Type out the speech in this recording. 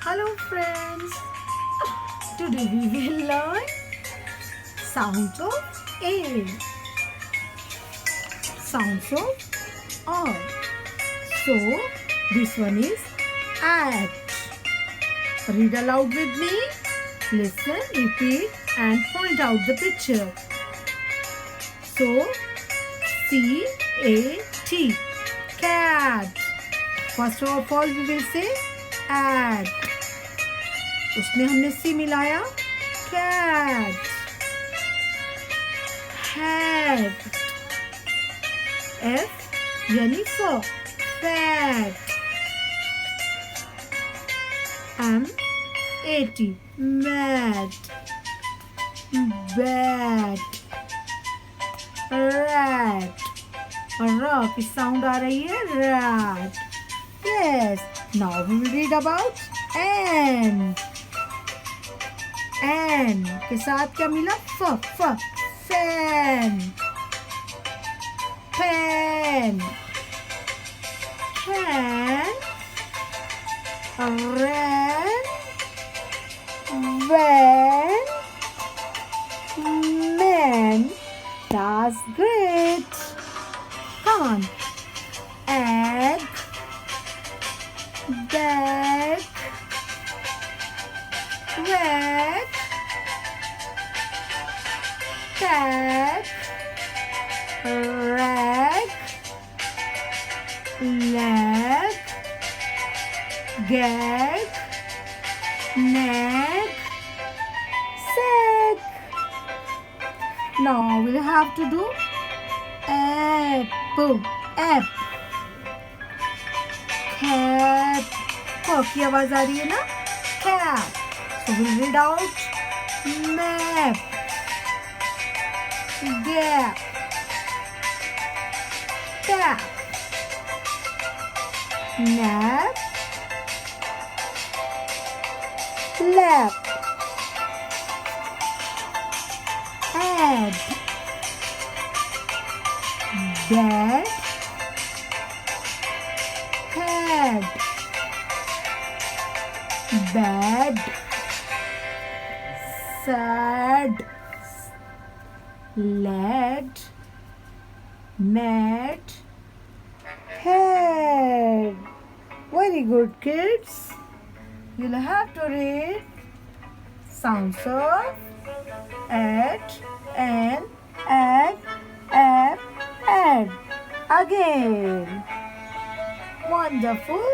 Hello friends, today we will learn sounds of A, sounds of R. So this one is at. Read aloud with me, listen, repeat and point out the picture. So C-A-T, cat. First of all we will say at. उसमें हमने सी मिलाया, cat. Hat, F यानी for, fat. M-A-T, mat. Bat, rat. और र की sound आ रही है, rat. Yes, now we will read about ant. N के साथ क्या मिला, फ, fan. Pen, can. Ran, van, man. That's great. Come on. Egg, bag, rag, tag, rag, leg, gag, neck, sack. Now we'll have to do apple, app, cap. की आवाज आ रही है ना, cap. So we'll read out map, gap, tap, nap, lap, add, dad, had, bad, sad, lad, mad, head. Very good, kids. You'll have to read sounds of at, an, add, add. Again. Wonderful.